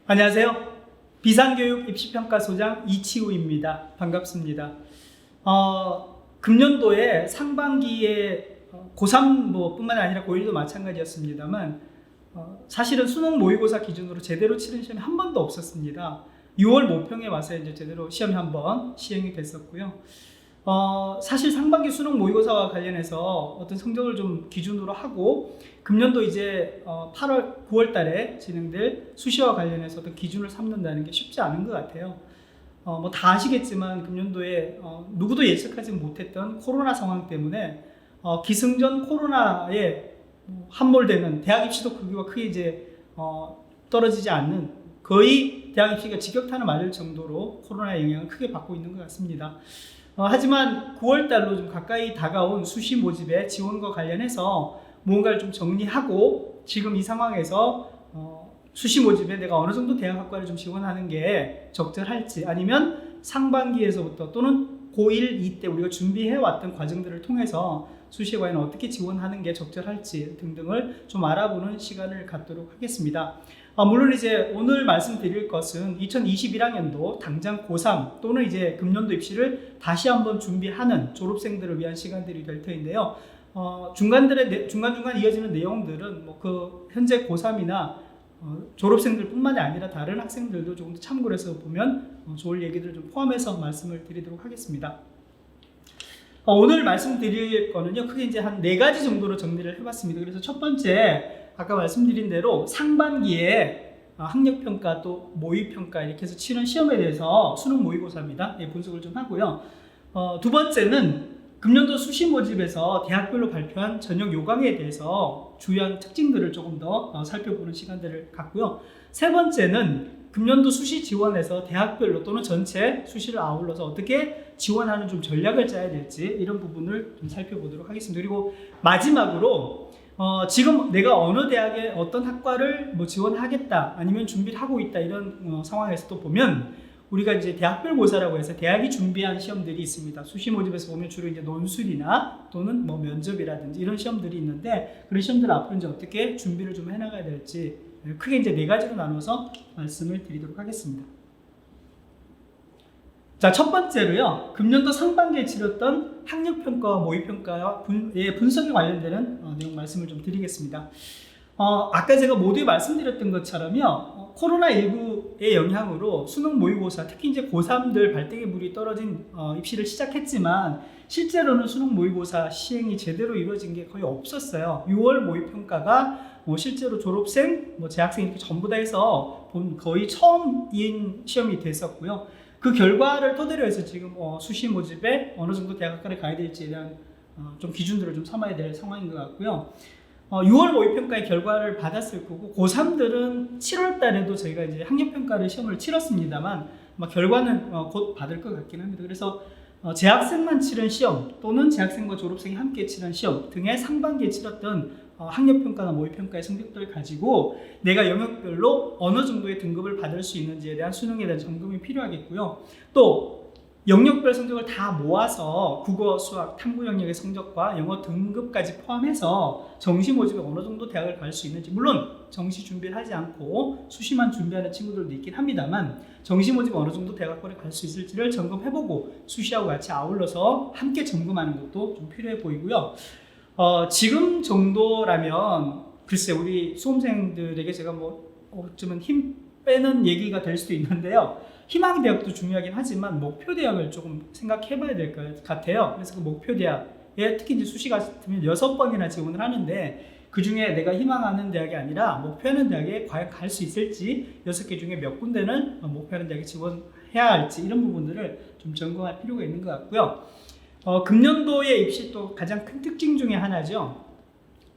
안녕하세요. 비상교육 입시평가소장 이치우입니다. 반갑습니다. 금년도에 상반기에 고3 뿐만 아니라 고1도 마찬가지였습니다만 사실은 수능 모의고사 기준으로 제대로 치른 시험이 한 번도 없었습니다. 6월 모평에 와서 이제 제대로 시험이 한 번 시행이 됐었고요. 사실 상반기 수능 모의고사와 관련해서 어떤 성적을 좀 기준으로 하고 금년도 이제 8월, 9월 달에 진행될 수시와 관련해서 어떤 기준을 삼는다는 게 쉽지 않은 것 같아요. 다 아시겠지만 금년도에 누구도 예측하지 못했던 코로나 상황 때문에 기승전 코로나에 함몰되는 대학 입시도 크기가 크게 이제 떨어지지 않는 거의 대학 입시가 직격탄을 맞을 정도로 코로나의 영향을 크게 받고 있는 것 같습니다. 하지만 9월달로 좀 가까이 다가온 수시 모집의 지원과 관련해서 뭔가를 좀 정리하고 지금 이 상황에서 수시 모집에 내가 어느 정도 대학학과를 좀 지원하는 게 적절할지, 아니면 상반기에서부터 또는 고1, 2 때 우리가 준비해왔던 과정들을 통해서 수시에 과연 어떻게 지원하는 게 적절할지 등등을 좀 알아보는 시간을 갖도록 하겠습니다. 물론 이제 오늘 말씀드릴 것은 2021학년도 당장 고3 또는 이제 금년도 입시를 다시 한번 준비하는 졸업생들을 위한 시간들이 될 터인데요. 중간중간 이어지는 내용들은 그 현재 고3이나 졸업생들 뿐만이 아니라 다른 학생들도 조금 더 참고를 해서 보면 좋을 얘기들을 좀 포함해서 말씀을 드리도록 하겠습니다. 오늘 말씀드릴 거는요, 크게 이제 한 4가지 정도로 정리를 해봤습니다. 그래서 첫 번째, 아까 말씀드린 대로 상반기에 학력평가 또 모의평가 이렇게 해서 치는 시험에 대해서 수능 모의고사입니다. 분석을 좀 하고요. 두 번째는 금년도 수시 모집에서 대학별로 발표한 전형 요강에 대해서 주요한 특징들을 조금 더 살펴보는 시간들을 갖고요. 세 번째는 금년도 수시 지원에서 대학별로 또는 전체 수시를 아울러서 어떻게 지원하는 좀 전략을 짜야 될지 이런 부분을 좀 살펴보도록 하겠습니다. 그리고 마지막으로 지금 내가 어느 대학에 어떤 학과를 지원하겠다 아니면 준비를 하고 있다 이런 상황에서도 보면 우리가 이제 대학별 고사라고 해서 대학이 준비한 시험들이 있습니다. 수시 모집에서 보면 주로 이제 논술이나 또는 면접이라든지 이런 시험들이 있는데 그런 시험들 앞으로 이제 어떻게 준비를 좀 해나가야 될지 크게 이제 4가지로 나눠서 말씀을 드리도록 하겠습니다. 자, 첫 번째로요, 금년도 상반기에 치렀던 학력평가와 모의평가와 분석에 관련되는 내용 말씀을 좀 드리겠습니다. 아까 제가 모두에 말씀드렸던 것처럼요, 코로나19의 영향으로 수능 모의고사, 특히 이제 고3들 발등에 물이 떨어진 입시를 시작했지만 실제로는 수능 모의고사 시행이 제대로 이루어진 게 거의 없었어요. 6월 모의평가가 실제로 졸업생, 재학생 이렇게 전부 다 해서 거의 처음인 시험이 됐었고요. 그 결과를 토대로 해서 지금 수시 모집에 어느 정도 대학학과를 가야 될지에 대한 좀 기준들을 좀 삼아야 될 상황인 것 같고요. 6월 모의평가의 결과를 받았을 거고 고3들은 7월 달에도 저희가 이제 학력평가를 시험을 치렀습니다만 결과는 곧 받을 것 같긴 합니다. 그래서 재학생만 치른 시험 또는 재학생과 졸업생이 함께 치른 시험 등의 상반기에 치렀던 학력평가나 모의평가의 성적들을 가지고 내가 영역별로 어느 정도의 등급을 받을 수 있는지에 대한 수능에 대한 점검이 필요하겠고요. 또 영역별 성적을 다 모아서 국어, 수학, 탐구 영역의 성적과 영어 등급까지 포함해서 정시 모집에 어느 정도 대학을 갈 수 있는지, 물론 정시 준비를 하지 않고 수시만 준비하는 친구들도 있긴 합니다만 정시 모집에 어느 정도 대학과를 갈 수 있을지를 점검해보고 수시하고 같이 아울러서 함께 점검하는 것도 좀 필요해 보이고요. 지금 정도라면 글쎄 우리 수험생들에게 제가 어쩌면 힘 빼는 얘기가 될 수도 있는데요. 희망 대학도 중요하긴 하지만 목표 대학을 조금 생각해 봐야 될 것 같아요. 그래서 그 목표 대학에 특히 이제 수시 같으면 6번이나 지원을 하는데 그 중에 내가 희망하는 대학이 아니라 목표하는 대학에 과연 갈 수 있을지 6개 중에 몇 군데는 목표하는 대학에 지원해야 할지 이런 부분들을 좀 점검할 필요가 있는 것 같고요. 금년도의 입시 또 가장 큰 특징 중에 하나죠.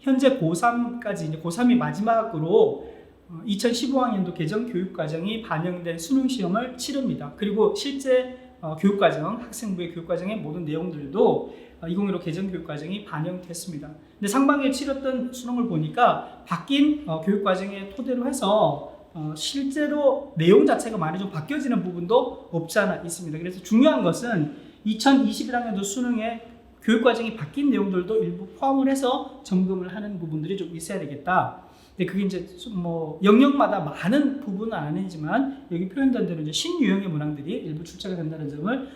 현재 고3까지 이제 고3이 마지막으로 2015학년도 개정 교육과정이 반영된 수능시험을 치릅니다. 그리고 실제 교육과정, 학생부의 교육과정의 모든 내용들도 2015 개정 교육과정이 반영됐습니다. 근데 상반기에 치렀던 수능을 보니까 바뀐 교육과정의 토대로 해서 실제로 내용 자체가 많이 좀 바뀌어지는 부분도 없지 않아 있습니다. 그래서 중요한 것은 2021학년도 수능에 교육과정이 바뀐 내용들도 일부 포함을 해서 점검을 하는 부분들이 좀 있어야 되겠다. 근데 그게 이제 뭐 영역마다 많은 부분은 아니지만 여기 표현된 대로 이제 신유형의 문항들이 일부 출제가 된다는 점을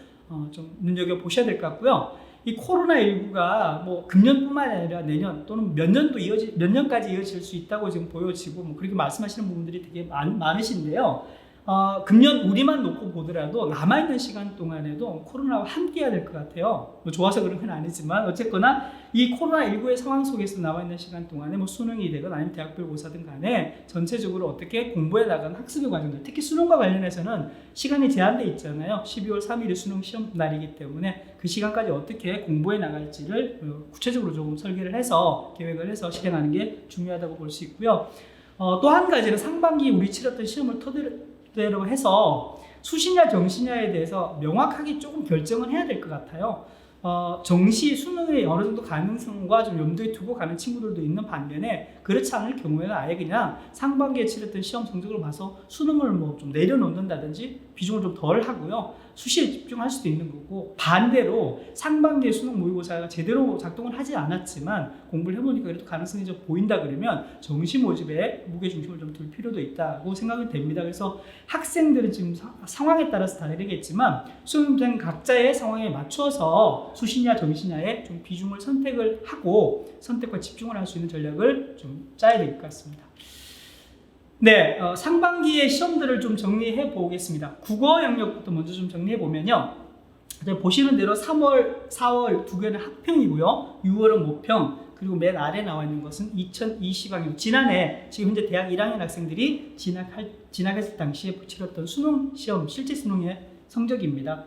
좀 눈여겨 보셔야 될 것 같고요. 이 코로나19가 뭐 금년뿐만 아니라 내년 또는 몇 년까지 이어질 수 있다고 지금 보여지고 뭐 그렇게 말씀하시는 부분들이 되게 많으신데요. 금년 우리만 놓고 보더라도 남아있는 시간 동안에도 코로나와 함께 해야 될 것 같아요. 뭐 좋아서 그런 건 아니지만 어쨌거나 이 코로나19의 상황 속에서 남아있는 시간 동안에 뭐 수능이 되건 아니면 대학별 고사든 간에 전체적으로 어떻게 공부해 나가는 학습의 과정들, 특히 수능과 관련해서는 시간이 제한되어 있잖아요. 12월 3일이 수능 시험 날이기 때문에 그 시간까지 어떻게 공부해 나갈지를 구체적으로 조금 설계를 해서 계획을 해서 실행하는 게 중요하다고 볼 수 있고요. 또 한 가지는 상반기 우리 치렀던 시험을 토대로 해서 수시냐 정시냐에 대해서 명확하게 조금 결정을 해야 될 것 같아요. 정시 수능의 어느 정도 가능성과 좀 염두에 두고 가는 친구들도 있는 반면에 그렇지 않을 경우에는 아예 그냥 상반기에 치렀던 시험 성적을 봐서 수능을 뭐 좀 내려놓는다든지 비중을 좀 덜 하고요. 수시에 집중할 수도 있는 거고, 반대로 상반기에 수능 모의고사가 제대로 작동을 하지 않았지만 공부를 해보니까 그래도 가능성이 좀 보인다 그러면 정시 모집에 무게중심을 좀 둘 필요도 있다고 생각이 됩니다. 그래서 학생들은 지금 상황에 따라서 다르겠지만 수험생 각자의 상황에 맞춰서 수시냐 정시냐에 좀 비중을 선택을 하고 선택과 집중을 할 수 있는 전략을 좀 짜야 될 것 같습니다. 네, 상반기의 시험들을 좀 정리해 보겠습니다. 국어 영역부터 먼저 좀 정리해 보면요. 보시는 대로 3월, 4월 두 개는 학평이고요. 6월은 모평, 그리고 맨 아래 나와 있는 것은 2020학년, 지난해 지금 현재 대학 1학년 학생들이 진학했을 당시에 치렀던 수능 시험, 실제 수능의 성적입니다.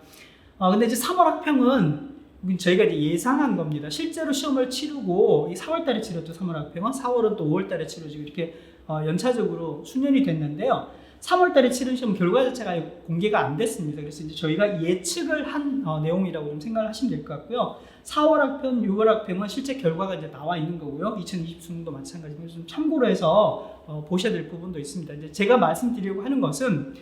근데 이제 3월 학평은 저희가 이제 예상한 겁니다. 실제로 시험을 치르고 4월 달에 치렀죠. 3월 학평은 4월은 또 5월 달에 치러지고 이렇게 연차적으로 수년이 됐는데요. 3월 달에 치른 시험 결과 자체가 공개가 안 됐습니다. 그래서 이제 저희가 예측을 한 내용이라고 좀 생각을 하시면 될 것 같고요. 4월 학평, 6월 학평은 실제 결과가 이제 나와 있는 거고요. 2020 수능도 마찬가지로 좀 참고로 해서 보셔야 될 부분도 있습니다. 이제 제가 말씀드리려고 하는 것은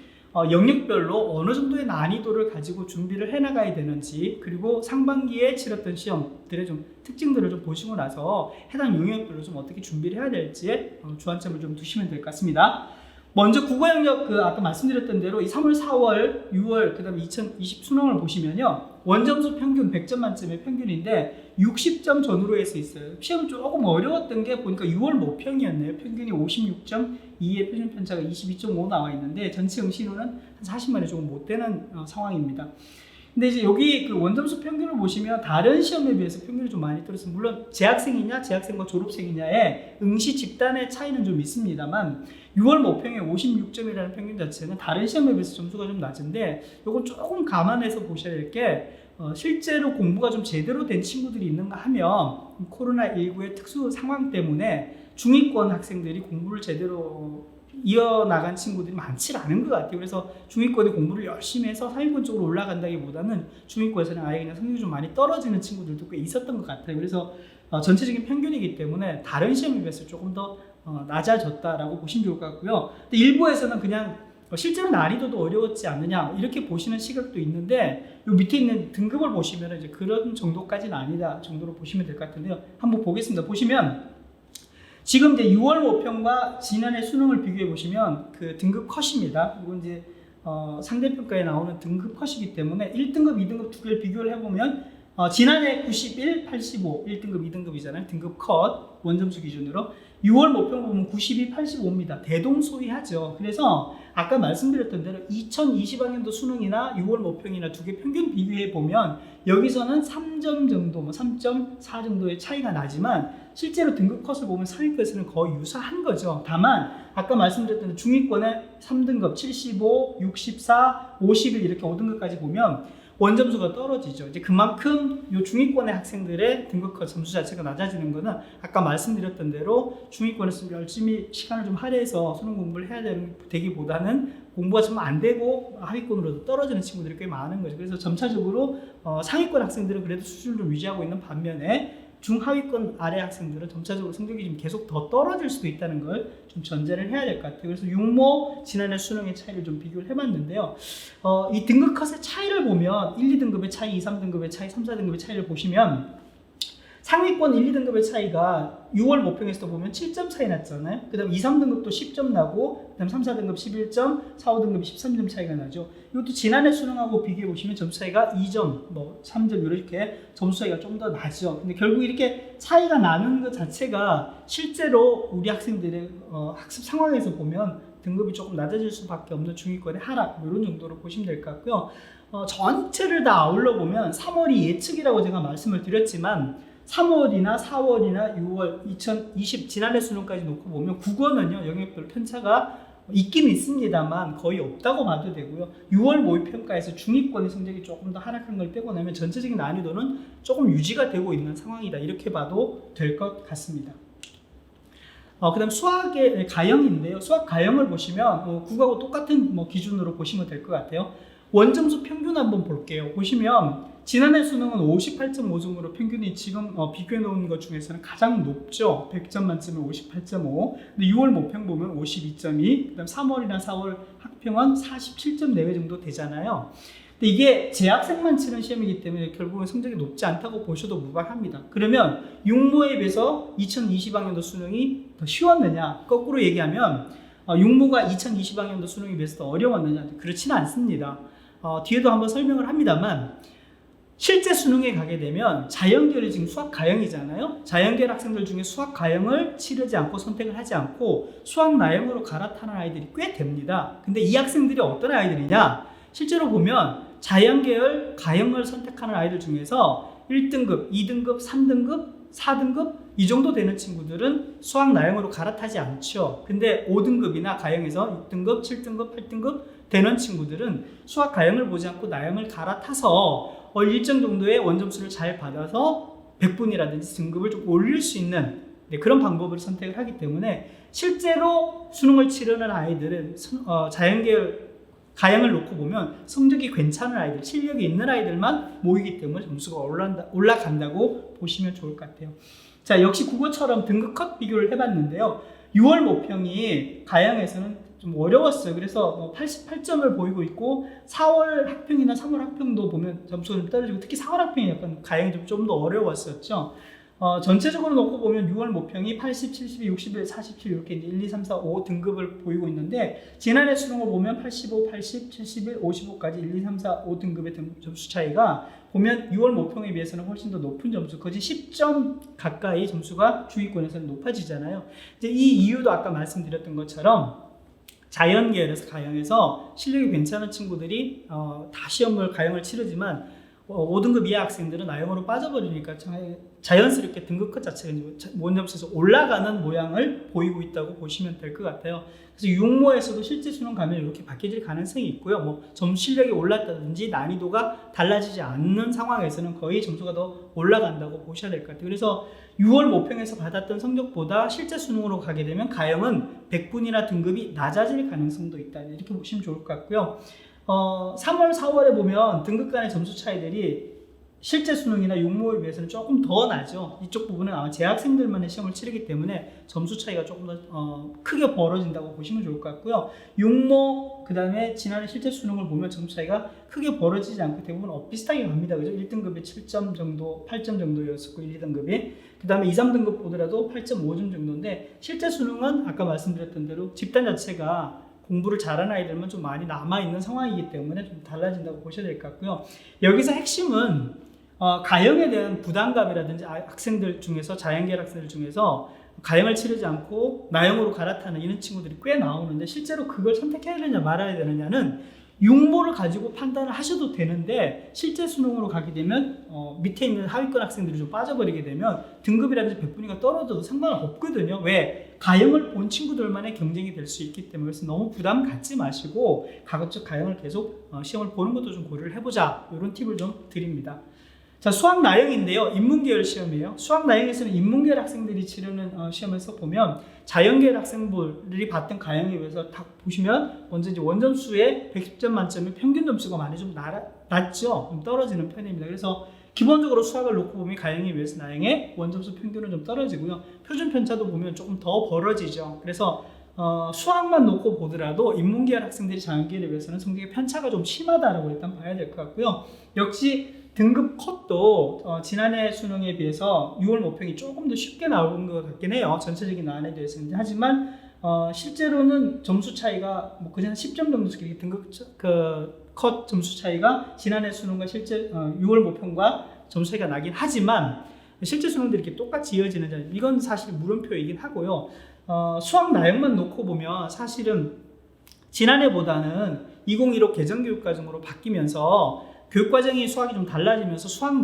영역별로 어느 정도의 난이도를 가지고 준비를 해나가야 되는지, 그리고 상반기에 치렀던 시험들의 좀 특징들을 좀 보시고 나서 해당 영역별로 좀 어떻게 준비를 해야 될지에 주안점을 좀 두시면 될 것 같습니다. 먼저 국어 영역 아까 말씀드렸던 대로 이 3월, 4월, 6월 그다음에 2020 수능을 보시면요. 원점수 평균 100점 만점의 평균인데 60점 전후로 해서 있어요. 시험이 조금 어려웠던 게 보니까 6월 모평이었네요. 평균이 56.2의 표준 편차가 22.5 나와 있는데 전체 응시로는 한 40만에 조금 못 되는 상황입니다. 근데 이제 여기 그 원점수 평균을 보시면 다른 시험에 비해서 평균이 좀 많이 떨어져서, 물론 재학생이냐 재학생과 졸업생이냐의 응시 집단의 차이는 좀 있습니다만 6월 모평의 56점이라는 평균 자체는 다른 시험에 비해서 점수가 좀 낮은데 이건 조금 감안해서 보셔야 될 게 실제로 공부가 좀 제대로 된 친구들이 있는가 하면 코로나19의 특수 상황 때문에 중위권 학생들이 공부를 제대로 이어나간 친구들이 많지 않은 것 같아요. 그래서 중위권에 공부를 열심히 해서 상위권 쪽으로 올라간다기보다는 중위권에서는 아예 그냥 성적이 좀 많이 떨어지는 친구들도 꽤 있었던 것 같아요. 그래서 전체적인 평균이기 때문에 다른 시험에 비해서 조금 더 낮아졌다라고 보시면 좋을 것 같고요. 근데 일부에서는 그냥 실제로 난이도도 어려웠지 않느냐 이렇게 보시는 시각도 있는데 요 밑에 있는 등급을 보시면 이제 그런 정도까지는 아니다 정도로 보시면 될 것 같은데요. 한번 보겠습니다. 보시면 지금 이제 6월 모평과 지난해 수능을 비교해 보시면 그 등급 컷입니다. 이건 이제 상대평가에 나오는 등급 컷이기 때문에 1등급, 2등급 두 개를 비교를 해보면 지난해 91, 85, 1등급, 2등급이잖아요. 등급 컷 원점수 기준으로 6월 모평 보면 92, 85입니다. 대동소이하죠. 그래서 아까 말씀드렸던 대로 2020학년도 수능이나 6월 모평이나 두 개 평균 비교해 보면 여기서는 3점 정도, 3.4 정도의 차이가 나지만 실제로 등급 컷을 보면 상위권에서는 거의 유사한 거죠. 다만 아까 말씀드렸던 중위권의 3등급 75, 64, 51 이렇게 5등급까지 보면 원점수가 떨어지죠. 이제 그만큼 요 중위권의 학생들의 등급컷 점수 자체가 낮아지는 거는 아까 말씀드렸던 대로 중위권에서 열심히 시간을 좀 할애해서 수능 공부를 해야 되기보다는 공부가 좀 안 되고 하위권으로 떨어지는 친구들이 꽤 많은 거죠. 그래서 점차적으로 상위권 학생들은 그래도 수준을 좀 유지하고 있는 반면에 중하위권 아래 학생들은 점차적으로 성적이 좀 계속 더 떨어질 수도 있다는 걸 좀 전제를 해야 될 것 같아요. 그래서 6모 지난해 수능의 차이를 좀 비교를 해봤는데요. 이 등급 컷의 차이를 보면 1, 2등급의 차이, 2, 3등급의 차이, 3, 4등급의 차이를 보시면 상위권 1, 2등급의 차이가 6월 모평에서도 보면 7점 차이 났잖아요. 그 다음 2, 3등급도 10점 나고, 그 다음 3, 4등급 11점, 4, 5등급이 13점 차이가 나죠. 이것도 지난해 수능하고 비교해 보시면 점수 차이가 2점, 뭐 3점 이렇게 점수 차이가 좀 더 나죠. 근데 결국 이렇게 차이가 나는 것 자체가 실제로 우리 학생들의 학습 상황에서 보면 등급이 조금 낮아질 수밖에 없는 중위권의 하락, 뭐 이런 정도로 보시면 될 것 같고요. 전체를 다 아울러 보면 3월이 예측이라고 제가 말씀을 드렸지만 3월이나 4월이나 6월 2020 지난해 수능까지 놓고 보면 국어는요 영역별 편차가 있긴 있습니다만 거의 없다고 봐도 되고요. 6월 모의평가에서 중위권의 성적이 조금 더 하락한 걸 빼고 나면 전체적인 난이도는 조금 유지가 되고 있는 상황이다 이렇게 봐도 될 것 같습니다. 그 다음 수학의 가형인데요. 수학 가형을 보시면 국어하고 똑같은 기준으로 보시면 될 것 같아요. 원점수 평균 한번 볼게요. 보시면 지난해 수능은 58.5점으로 평균이 지금 비교해 놓은 것 중에서는 가장 높죠. 100점 만점에 58.5. 근데 6월 모평 보면 52.2. 그다음 3월이나 4월 학평은 47점 내외 정도 되잖아요. 근데 이게 재학생만 치는 시험이기 때문에 결국은 성적이 높지 않다고 보셔도 무방합니다. 그러면 6모에 비해서 2020학년도 수능이 더 쉬웠느냐? 거꾸로 얘기하면 6모가 2020학년도 수능에 비해서 더 어려웠느냐? 그렇지는 않습니다. 뒤에도 한번 설명을 합니다만 실제 수능에 가게 되면 자연계열이 지금 수학 가형이잖아요. 자연계열 학생들 중에 수학 가형을 치르지 않고 선택을 하지 않고 수학 나형으로 갈아타는 아이들이 꽤 됩니다. 근데 이 학생들이 어떤 아이들이냐? 실제로 보면 자연계열 가형을 선택하는 아이들 중에서 1등급, 2등급, 3등급, 4등급 이 정도 되는 친구들은 수학 나형으로 갈아타지 않죠. 근데 5등급이나 가형에서 6등급, 7등급, 8등급 되는 친구들은 수학 가형을 보지 않고 나형을 갈아타서 일정 정도의 원점수를 잘 받아서 100분이라든지 등급을 좀 올릴 수 있는 그런 방법을 선택을 하기 때문에 실제로 수능을 치르는 아이들은 자연계열 가형을 놓고 보면 성적이 괜찮은 아이들, 실력이 있는 아이들만 모이기 때문에 점수가 올라간다고 보시면 좋을 것 같아요. 자, 역시 국어처럼 등급 컷 비교를 해봤는데요. 6월 모평이 가형에서는 좀 어려웠어요. 그래서 88점을 보이고 있고 4월 학평이나 3월 학평도 보면 점수가 좀 떨어지고 특히 4월 학평이 약간 가형이 좀 더 어려웠었죠. 전체적으로 놓고 보면 6월 모평이 80, 72, 61, 47 이렇게 1, 2, 3, 4, 5 등급을 보이고 있는데 지난해 수능을 보면 85, 80, 71, 55까지 1, 2, 3, 4, 5 등급의 점수 차이가 보면 6월 모평에 비해서는 훨씬 더 높은 점수, 거의 10점 가까이 점수가 중위권에서는 높아지잖아요. 이제 이 이유도 아까 말씀드렸던 것처럼 자연계열에서 가형에서 실력이 괜찮은 친구들이 다 시험을 가형을 치르지만 5등급 이하 학생들은 나형으로 빠져버리니까 자연스럽게 등급 컷 자체가 원점수에서 올라가는 모양을 보이고 있다고 보시면 될 것 같아요. 그래서 6모에서도 실제 수능 가면 이렇게 바뀌질 가능성이 있고요. 점수 실력이 올랐다든지 난이도가 달라지지 않는 상황에서는 거의 점수가 더 올라간다고 보셔야 될 것 같아요. 그래서 6월 모평에서 받았던 성적보다 실제 수능으로 가게 되면 가형은 100분이나 등급이 낮아질 가능성도 있다. 이렇게 보시면 좋을 것 같고요. 3월, 4월에 보면 등급 간의 점수 차이들이 실제 수능이나 6모에 비해서는 조금 더 나죠. 이쪽 부분은 아마 재학생들만의 시험을 치르기 때문에 점수 차이가 조금 더 크게 벌어진다고 보시면 좋을 것 같고요. 6모, 그 다음에 지난해 실제 수능을 보면 점수 차이가 크게 벌어지지 않고 대부분 비슷하게 갑니다. 그죠? 1등급이 7점 정도, 8점 정도였었고, 1, 2등급이. 그 다음에 2, 3등급 보더라도 8.5점 정도인데, 실제 수능은 아까 말씀드렸던 대로 집단 자체가 공부를 잘하는 아이들만 좀 많이 남아있는 상황이기 때문에 좀 달라진다고 보셔야 될 것 같고요. 여기서 핵심은 가형에 대한 부담감이라든지 학생들 중에서 자연계열 학생들 중에서 가형을 치르지 않고 나형으로 갈아타는 이런 친구들이 꽤 나오는데 실제로 그걸 선택해야 되느냐 말아야 되느냐는 6모를 가지고 판단을 하셔도 되는데 실제 수능으로 가게 되면 밑에 있는 하위권 학생들이 좀 빠져버리게 되면 등급이라든지 100분위가 떨어져도 상관없거든요. 왜? 가형을 본 친구들만의 경쟁이 될 수 있기 때문에 그래서 너무 부담 갖지 마시고 가급적 가형을 계속 시험을 보는 것도 좀 고려를 해보자 이런 팁을 좀 드립니다. 자, 수학 나형인데요. 인문계열 시험이에요. 수학 나형에서는 인문계열 학생들이 치르는 시험에서 보면 자연계열 학생들이 봤던 가형에 비해서 딱 보시면 먼저 이제 원점수에 110점 만점에 평균 점수가 많이 좀 낮죠. 좀 떨어지는 편입니다. 그래서 기본적으로 수학을 놓고 보면 가형에 비해서 나형의 원점수 평균은 좀 떨어지고요. 표준 편차도 보면 조금 더 벌어지죠. 그래서 수학만 놓고 보더라도 인문계열 학생들이 자연계열에 비해서는 성적의 편차가 좀 심하다라고 일단 봐야 될 것 같고요. 역시 등급 컷도 지난해 수능에 비해서 6월 모평이 조금 더 쉽게 나온 것 같긴 해요. 전체적인 난이도에 대해서는. 하지만 실제로는 점수 차이가 뭐 그냥 10점 정도 등급 컷 점수 차이가 지난해 수능과 실제 6월 모평과 점수 차이가 나긴 하지만 실제 수능들이 이렇게 똑같이 이어지는 점, 이건 사실 물음표이긴 하고요. 수학 나형만 놓고 보면 사실은 지난해보다는 2015 개정교육과정으로 바뀌면서 교육과정이 수학이 좀 달라지면서 수학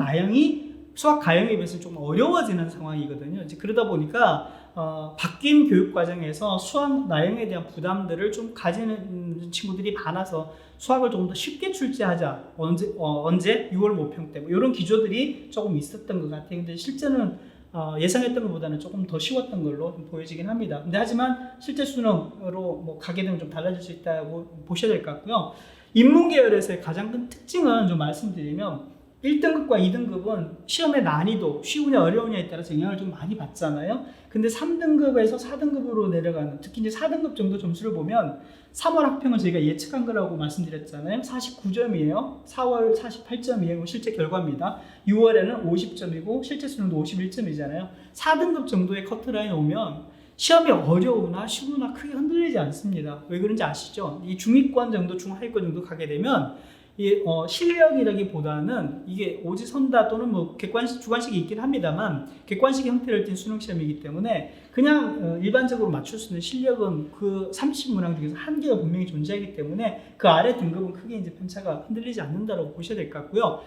가형에 비해서 좀 어려워지는 상황이거든요. 이제 그러다 보니까 바뀐 교육과정에서 수학 나형에 대한 부담들을 좀 가지는 친구들이 많아서 수학을 조금 더 쉽게 출제하자. 언제? 6월 모평 때. 뭐 이런 기조들이 조금 있었던 것 같아요. 근데 실제는 예상했던 것보다는 조금 더 쉬웠던 걸로 좀 보여지긴 합니다. 근데 하지만 실제 수능으로 뭐 가게 되면 좀 달라질 수 있다고 보셔야 될 것 같고요. 인문계열에서의 가장 큰 특징은 좀 말씀드리면 1등급과 2등급은 시험의 난이도, 쉬우냐 어려우냐에 따라서 영향을 좀 많이 받잖아요. 근데 3등급에서 4등급으로 내려가는, 특히 이제 4등급 정도 점수를 보면 3월 학평은 저희가 예측한 거라고 말씀드렸잖아요. 49점이에요. 4월 48점이에요. 실제 결과입니다. 6월에는 50점이고 실제 수능도 51점이잖아요. 4등급 정도의 커트라인 오면 시험이 어려우나 쉬우나 크게 흔들리지 않습니다. 왜 그런지 아시죠? 이 중위권 정도, 중하위권 정도 가게 되면 실력이라기보다는 이게 오지선다 또는 뭐 객관식, 주관식이 있긴 합니다만 객관식 형태를 띈 수능 시험이기 때문에 그냥 일반적으로 맞출 수 있는 실력은 그 30문항 중에서 한계가 분명히 존재하기 때문에 그 아래 등급은 크게 이제 편차가 흔들리지 않는다고 보셔야 될 것 같고요.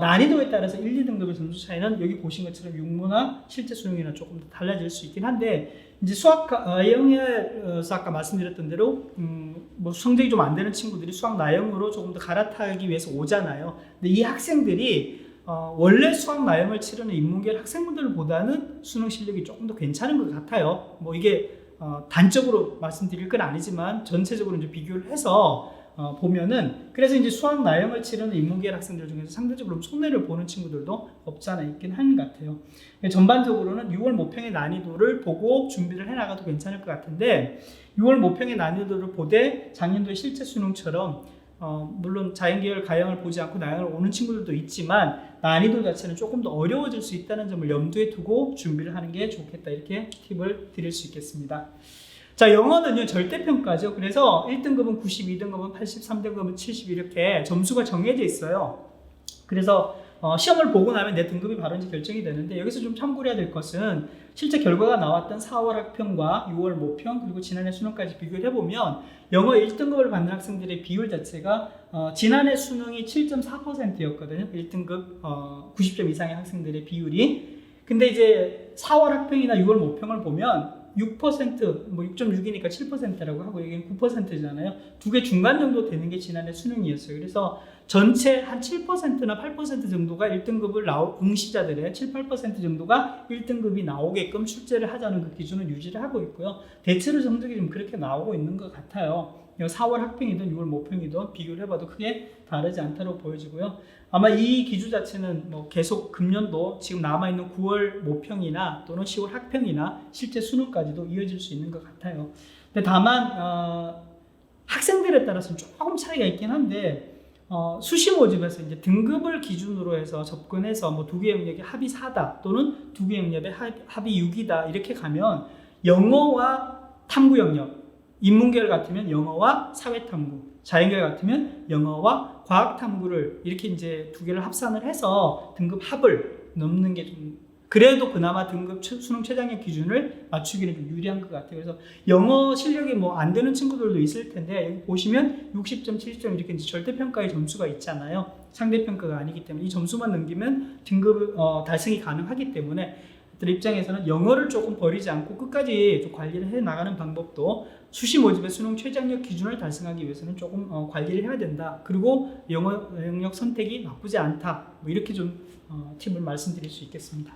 난이도에 따라서 1, 2등급의 점수 차이는 여기 보신 것처럼 육문화, 실제 수능이나 조금 더 달라질 수 있긴 한데 이제 수학 나형에서 아까 말씀드렸던 대로 뭐 성적이 좀 안 되는 친구들이 수학 나형으로 조금 더 갈아타기 위해서 오잖아요. 근데 이 학생들이 원래 수학 나형을 치르는 인문계열 학생분들보다는 수능 실력이 조금 더 괜찮은 것 같아요. 뭐 이게 단적으로 말씀드릴 건 아니지만 전체적으로 이제 비교를 해서 보면은 그래서 이제 수학 나형을 치르는 인문계열 학생들 중에서 상대적으로 손해를 보는 친구들도 없지 않아 있긴 한 것 같아요. 전반적으로는 6월 모평의 난이도를 보고 준비를 해나가도 괜찮을 것 같은데 6월 모평의 난이도를 보되 작년도의 실제 수능처럼 물론 자연계열 가형을 보지 않고 나형을 오는 친구들도 있지만 난이도 자체는 조금 더 어려워질 수 있다는 점을 염두에 두고 준비를 하는 게 좋겠다, 이렇게 팁을 드릴 수 있겠습니다. 자, 영어는요 절대평가죠. 그래서 1등급은 90, 2등급은 80, 3등급은 70 이렇게 점수가 정해져 있어요. 그래서 시험을 보고 나면 내 등급이 바로 이제 결정이 되는데 여기서 좀 참고해야 될 것은 실제 결과가 나왔던 4월 학평과 6월 모평 그리고 지난해 수능까지 비교를 해보면 영어 1등급을 받는 학생들의 비율 자체가 지난해 수능이 7.4%였거든요. 1등급 90점 이상의 학생들의 비율이. 근데 이제 4월 학평이나 6월 모평을 보면 6%, 뭐 6.6이니까 7%라고 하고 여기는 9%잖아요. 두 개 중간 정도 되는 게 지난해 수능이었어요. 그래서 전체 한 7%나 8% 정도가 1등급을 응시자들의 7, 8% 정도가 1등급이 나오게끔 출제를 하자는 그 기준을 유지를 하고 있고요. 대체로 성적이 좀 그렇게 나오고 있는 것 같아요. 4월 학평이든 6월 모평이든 비교를 해봐도 크게 다르지 않다고 보여지고요. 아마 이 기준 자체는 뭐 계속 금년도 지금 남아있는 9월 모평이나 또는 10월 학평이나 실제 수능까지도 이어질 수 있는 것 같아요. 근데 다만 학생들에 따라서는 조금 차이가 있긴 한데 수시 모집에서 이제 등급을 기준으로 해서 접근해서 뭐 두 개 영역의 합이 4다 또는 두 개 영역의 합이 6이다 이렇게 가면 영어와 탐구 영역, 인문계열 같으면 영어와 사회탐구, 자연계열 같으면 영어와 과학탐구를 이렇게 이제 두 개를 합산을 해서 등급 합을 넘는 게 좀 그래도 그나마 등급 수능 최장의 기준을 맞추기는 좀 유리한 것 같아요. 그래서 영어 실력이 뭐 안 되는 친구들도 있을 텐데 여기 보시면 60점, 70점 이렇게 이제 절대평가의 점수가 있잖아요. 상대평가가 아니기 때문에 이 점수만 넘기면 등급 달성이 가능하기 때문에 들 입장에서는 영어를 조금 버리지 않고 끝까지 좀 관리를 해 나가는 방법도 수시 모집의 수능 최장력 기준을 달성하기 위해서는 조금 관리를 해야 된다. 그리고 영어 영역 선택이 나쁘지 않다. 뭐 이렇게 좀 팁을 말씀드릴 수 있겠습니다.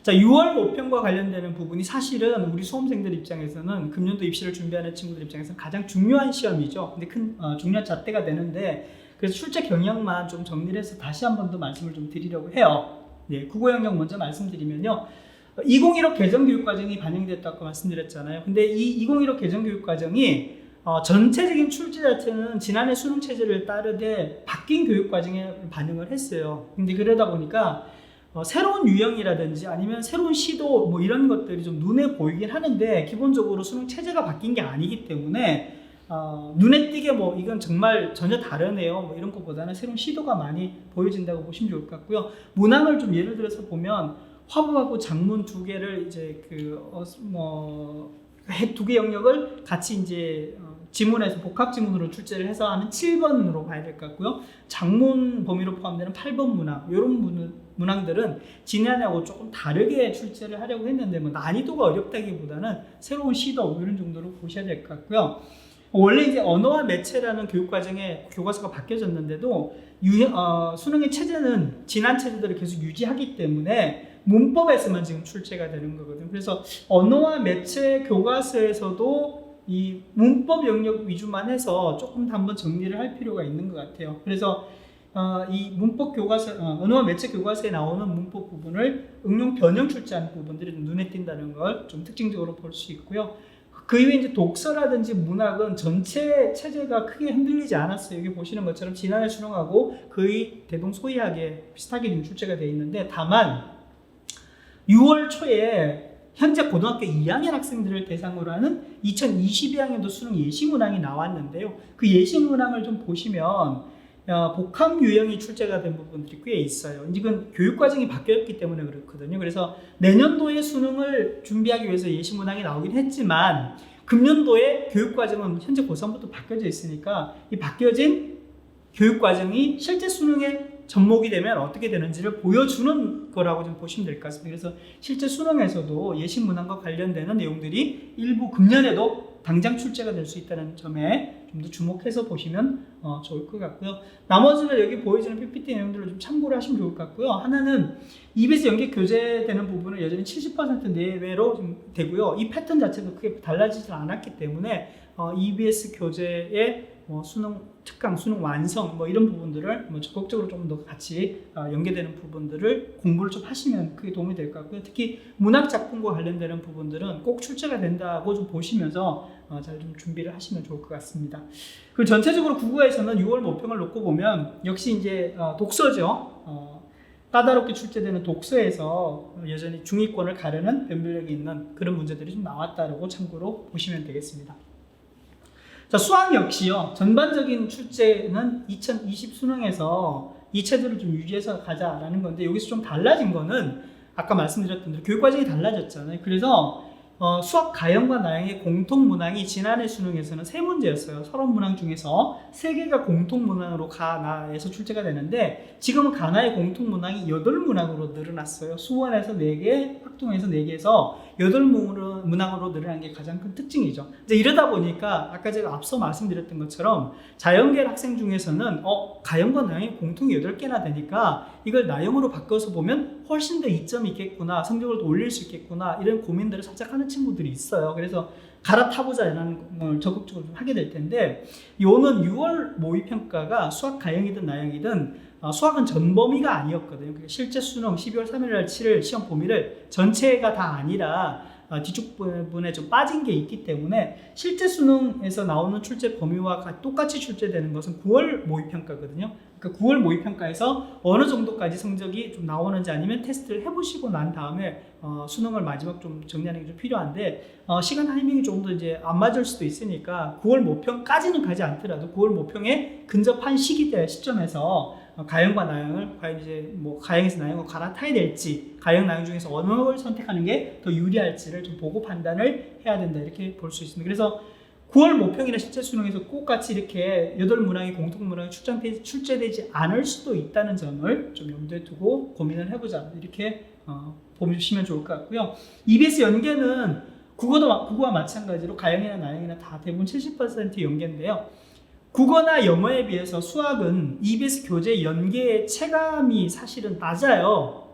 자, 6월 모평과 관련되는 부분이 사실은 우리 수험생들 입장에서는 금년도 입시를 준비하는 친구들 입장에서는 가장 중요한 시험이죠. 근데 큰 중요한 잣대가 되는데 그래서 출제 경향만 좀 정리를 해서 다시 한 번 더 말씀을 좀 드리려고 해요. 네, 국어 영역 먼저 말씀드리면요. 2015 개정교육과정이 반영됐다고 말씀드렸잖아요. 근데 이 2015 개정교육과정이 전체적인 출제 자체는 지난해 수능 체제를 따르되 바뀐 교육 과정에 반영을 했어요. 근데 그러다 보니까 새로운 유형이라든지 아니면 새로운 시도 뭐 이런 것들이 좀 눈에 보이긴 하는데 기본적으로 수능 체제가 바뀐 게 아니기 때문에 눈에 띄게 뭐 이건 정말 전혀 다르네요 뭐 이런 것보다는 새로운 시도가 많이 보여진다고 보시면 좋을 것 같고요. 문항을 좀 예를 들어서 보면 화법하고 작문 두 개를 이제 두 개 영역을 같이 이제 지문에서 복합 지문으로 출제를 해서 하는 7번으로 봐야 될 것 같고요. 작문 범위로 포함되는 8번 문항 이런 문항들은 지난해하고 조금 다르게 출제를 하려고 했는데 뭐 난이도가 어렵다기보다는 새로운 시도 이런 정도로 보셔야 될 것 같고요. 원래 이제 언어와 매체라는 교육 과정에 교과서가 바뀌어졌는데도 수능의 체제는 지난 체제들을 계속 유지하기 때문에 문법에서만 지금 출제가 되는 거거든요. 그래서 언어와 매체 교과서에서도 이 문법 영역 위주만 해서 조금 더 한번 정리를 할 필요가 있는 것 같아요. 그래서 이 문법 교과서, 언어와 매체 교과서에 나오는 문법 부분을 응용 변형 출제하는 부분들이 눈에 띈다는 걸 좀 특징적으로 볼 수 있고요. 그 이후에 이제 독서라든지 문학은 전체 체제가 크게 흔들리지 않았어요. 여기 보시는 것처럼 지난해 수능하고 거의 대동소이하게 비슷하게 지금 출제가 되어 있는데 다만 6월 초에 현재 고등학교 2학년 학생들을 대상으로 하는 2022학년도 수능 예시문항이 나왔는데요. 그 예시문항을 좀 보시면 복합 유형이 출제가 된 부분들이 꽤 있어요. 이건 교육과정이 바뀌었기 때문에 그렇거든요. 그래서 내년도에 수능을 준비하기 위해서 예시문항이 나오긴 했지만 금년도에 교육과정은 현재 고3부터 바뀌어져 있으니까 이 바뀌어진 교육과정이 실제 수능에 접목이 되면 어떻게 되는지를 보여주는 거라고 좀 보시면 될 것 같습니다. 그래서 실제 수능에서도 예시문항과 관련되는 내용들이 일부 금년에도 당장 출제가 될 수 있다는 점에 좀 더 주목해서 보시면 좋을 것 같고요. 나머지는 여기 보여지는 PPT 내용들을 좀 참고를 하시면 좋을 것 같고요. 하나는 EBS 연계 교재되는 부분은 여전히 70% 내외로 좀 되고요. 이 패턴 자체도 크게 달라지지 않았기 때문에 EBS 교재의 수능 특강, 수능 완성 이런 부분들을 적극적으로 좀 더 같이 연계되는 부분들을 공부를 좀 하시면 그게 도움이 될 것 같고요. 특히 문학 작품과 관련되는 부분들은 꼭 출제가 된다고 좀 보시면서 잘 좀 준비를 하시면 좋을 것 같습니다. 그리고 전체적으로 국어에서는 6월 모평을 놓고 보면 역시 이제 독서죠. 까다롭게 출제되는 독서에서 여전히 중위권을 가르는 변별력이 있는 그런 문제들이 좀 나왔다라고 참고로 보시면 되겠습니다. 자, 수학 역시요. 전반적인 출제는 2020 수능에서 이 체제를 좀 유지해서 가자라는 건데 여기서 좀 달라진 거는 아까 말씀드렸던 대로 교육과정이 달라졌잖아요. 그래서 수학 가형과 나형의 공통 문항이 지난해 수능에서는 3문제였어요. 서론 문항 중에서 3개가 공통 문항으로 가나에서 출제가 되는데 지금은 가나의 공통 문항이 8문항으로 늘어났어요. 수원에서 4개, 학동에서 4개에서 8문항으로 늘어난 게 가장 큰 특징이죠. 이제 이러다 보니까 아까 제가 앞서 말씀드렸던 것처럼 자연계열 학생 중에서는 가형과 나형이 공통이 8개나 되니까 이걸 나형으로 바꿔서 보면 훨씬 더 이점이 있겠구나, 성적을 더 올릴 수 있겠구나 이런 고민들을 살짝 하는 친구들이 있어요. 그래서 갈아타보자라는 걸 적극적으로 좀 하게 될 텐데 요는 6월 모의평가가 수학 가형이든 나형이든 수학은 전범위가 아니었거든요. 실제 수능 12월 3일날 치를 시험 범위를 전체가 다 아니라 뒤쪽 부분에 좀 빠진 게 있기 때문에 실제 수능에서 나오는 출제 범위와 똑같이 출제되는 것은 9월 모의평가거든요. 그러니까 9월 모의평가에서 어느 정도까지 성적이 좀 나오는지 아니면 테스트를 해보시고 난 다음에 수능을 마지막 좀 정리하는 게 좀 필요한데 시간 타이밍이 조금 더 이제 안 맞을 수도 있으니까 9월 모평까지는 가지 않더라도 9월 모평에 근접한 시점에서 가형과 나형을 과연 이제 가형에서 나형을 갈아타야 될지 가형 나형 중에서 어느 걸 선택하는 게 더 유리할지를 좀 보고 판단을 해야 된다 이렇게 볼 수 있습니다. 그래서 9월 모평이나 실제 수능에서 똑같이 이렇게 8문항이 공통문항이 출제되지 않을 수도 있다는 점을 좀 염두에 두고 고민을 해보자 이렇게 보시면 좋을 것 같고요. EBS 연계는 국어와 마찬가지로 가형이나 나형이나 다 대부분 70% 연계인데요. 국어나 영어에 비해서 수학은 EBS 교재 연계의 체감이 사실은 낮아요.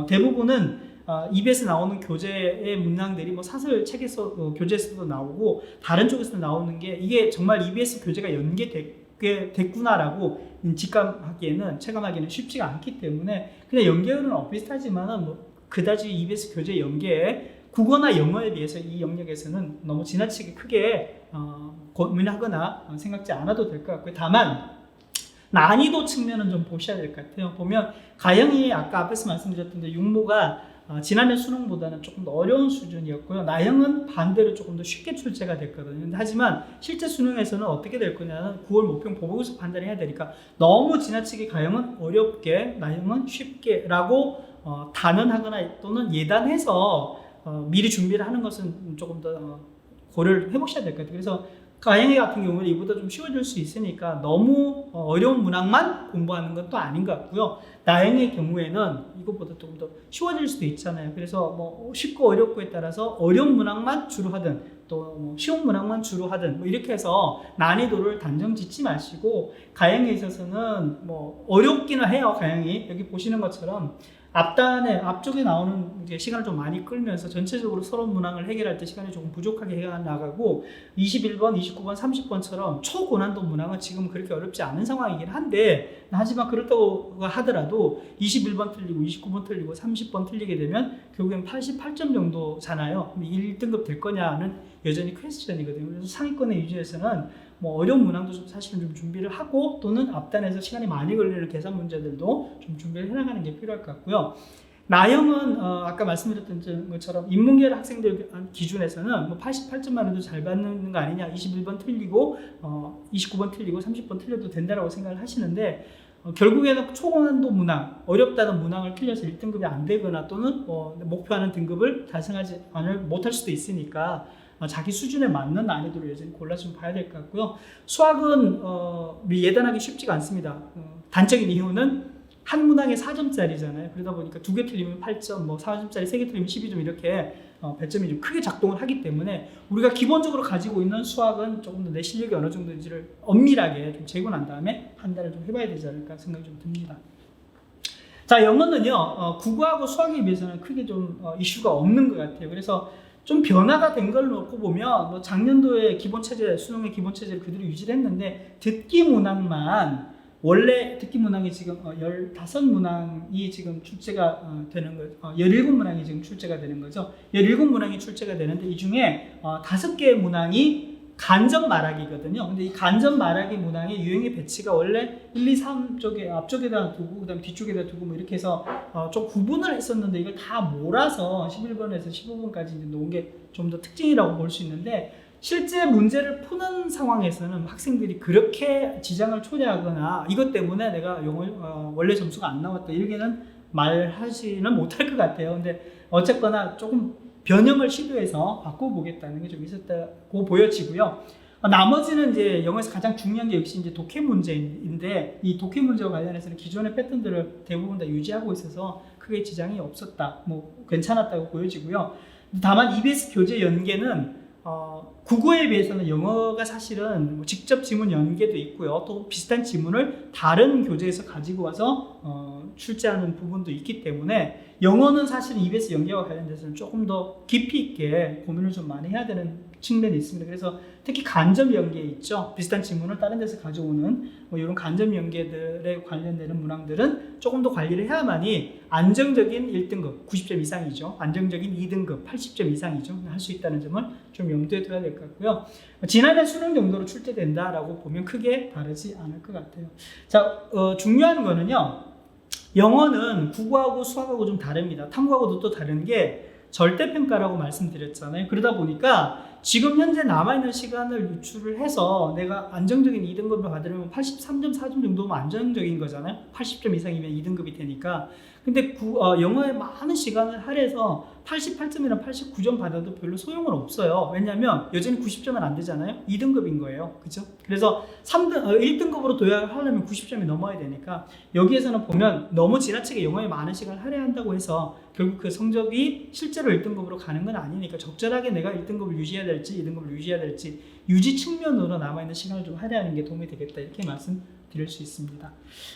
대부분은 EBS 나오는 교재의 문항들이 사설 책에서 교재에서도 나오고 다른 쪽에서 나오는 게 이게 정말 EBS 교재가 연계됐구나라고 체감하기에는 쉽지가 않기 때문에 그냥 연계는 비슷하지만은 그다지 EBS 교재 연계에 국어나 영어에 비해서 이 영역에서는 너무 지나치게 크게 고민하거나 생각지 않아도 될 것 같고요. 다만 난이도 측면은 좀 보셔야 될 것 같아요. 보면 가형이 아까 앞에서 말씀드렸던 데 육모가 지난해 수능보다는 조금 더 어려운 수준이었고요. 나형은 반대로 조금 더 쉽게 출제가 됐거든요. 하지만 실제 수능에서는 어떻게 될 거냐는 9월 모평 보고서 판단해야 되니까 너무 지나치게 가형은 어렵게, 나형은 쉽게 라고 단언하거나 또는 예단해서 미리 준비를 하는 것은 조금 더 고려를 해보셔야 될 것 같아요. 그래서 가형이 같은 경우는 이보다 좀 쉬워질 수 있으니까 너무 어려운 문항만 공부하는 건 또 아닌 것 같고요. 나형의 경우에는 이것보다 조금 더 쉬워질 수도 있잖아요. 그래서 뭐 쉽고 어렵고에 따라서 어려운 문항만 주로 하든 또 쉬운 문항만 주로 하든 뭐 이렇게 해서 난이도를 단정 짓지 마시고, 가형에 있어서는 뭐 어렵기는 해요. 가형이 여기 보시는 것처럼 앞쪽에 나오는 이제 시간을 좀 많이 끌면서 전체적으로 서론 문항을 해결할 때 시간이 조금 부족하게 해 나가고, 21번, 29번, 30번처럼 초고난도 문항은 지금 그렇게 어렵지 않은 상황이긴 한데, 하지만 그렇다고 하더라도 21번 틀리고 29번 틀리고 30번 틀리게 되면 결국엔 88점 정도잖아요. 1등급 될 거냐는 여전히 퀘스천이거든요. 그래서 상위권에 유지해서는 뭐 어려운 문항도 사실은 좀 준비를 하고, 또는 앞단에서 시간이 많이 걸리는 계산 문제들도 좀 준비를 해나가는 게 필요할 것 같고요. 나형은 아까 말씀드렸던 것처럼 인문계열 학생들 기준에서는 뭐 88점만 해도 잘 받는 거 아니냐, 21번 틀리고 29번 틀리고 30번 틀려도 된다라고 생각을 하시는데, 결국에는 초고난도 문항, 어렵다는 문항을 틀려서 1등급이 안 되거나 또는 목표하는 등급을 달성하지 못할 수도 있으니까 자기 수준에 맞는 난이도를 여전히 골라서 좀 봐야 될 것 같고요. 수학은 예단하기 쉽지가 않습니다. 단적인 이유는 한 문항에 4점짜리잖아요. 그러다 보니까 2개 틀리면 8점, 뭐 4점짜리 3개 틀리면 12점 이렇게 배점이 좀 크게 작동을 하기 때문에 우리가 기본적으로 가지고 있는 수학은 조금 더 내 실력이 어느 정도인지를 엄밀하게 좀 재고 난 다음에 판단을 좀 해봐야 되지 않을까 생각이 좀 듭니다. 자, 영어는요, 국어하고 수학에 비해서는 크게 좀 이슈가 없는 것 같아요. 그래서 좀 변화가 된 걸 놓고 보면 뭐 작년도에 기본체제, 수능의 기본체제를 그대로 유지를 했는데, 듣기 문항만, 원래 듣기 문항이 지금 15문항이 지금 출제가 되는 거죠. 17문항이 지금 출제가 되는 거죠. 17문항이 출제가 되는데 이 중에 5개의 문항이 간접 말하기거든요. 근데 이 간접 말하기 문항의 유형의 배치가 원래 1, 2, 3 쪽에 앞쪽에다 두고 그다음 뒤쪽에다 두고 뭐 이렇게 해서 좀 구분을 했었는데, 이걸 다 몰아서 11번에서 15번까지 이제 놓은 게 좀 더 특징이라고 볼 수 있는데, 실제 문제를 푸는 상황에서는 학생들이 그렇게 지장을 초래하거나 이것 때문에 내가 영어 원래 점수가 안 나왔다 이렇게는 말하지는 못할 것 같아요. 근데 어쨌거나 조금 변형을 시도해서 바꿔보겠다는 게 좀 있었다고 보여지고요. 나머지는 이제 영어에서 가장 중요한 게 역시 이제 독해 문제인데, 이 독해 문제와 관련해서는 기존의 패턴들을 대부분 다 유지하고 있어서 크게 지장이 없었다, 뭐 괜찮았다고 보여지고요. 다만 EBS 교재 연계는 국어에 비해서는 영어가 사실은 뭐 직접 지문 연계도 있고요. 또 비슷한 지문을 다른 교재에서 가지고 와서 출제하는 부분도 있기 때문에, 영어는 사실 EBS 연계와 관련돼서는 조금 더 깊이 있게 고민을 좀 많이 해야 되는 측면이 있습니다. 그래서 특히 간접 연계 있죠. 비슷한 지문을 다른 데서 가져오는 뭐 이런 간접 연계들에 관련되는 문항들은 조금 더 관리를 해야만이 안정적인 1등급 90점 이상이죠. 안정적인 2등급 80점 이상이죠. 할 수 있다는 점을 좀 염두에 둬야 될 것 같고요. 지난해 수능 정도로 출제된다라고 보면 크게 다르지 않을 것 같아요. 자, 중요한 거는요, 영어는 국어하고 수학하고 좀 다릅니다. 탐구하고도 또 다른 게 절대평가라고 말씀드렸잖아요. 그러다 보니까 지금 현재 남아있는 시간을 유출을 해서 내가 안정적인 2등급을 받으려면 83점, 4점 정도면 안정적인 거잖아요. 80점 이상이면 2등급이 되니까. 근데 영어에 많은 시간을 할애해서 88점이나 89점 받아도 별로 소용은 없어요. 왜냐하면 여전히 90점은 안 되잖아요. 2등급인 거예요. 그죠? 그래서 1등급으로 도약하려면 90점이 넘어야 되니까, 여기에서는 보면 너무 지나치게 영어에 많은 시간을 할애한다고 해서 결국 그 성적이 실제로 1등급으로 가는 건 아니니까, 적절하게 내가 1등급을 유지해야 될지 2등급을 유지해야 될지 유지 측면으로 남아있는 시간을 좀 할애하는 게 도움이 되겠다, 이렇게 말씀드릴 수 있습니다.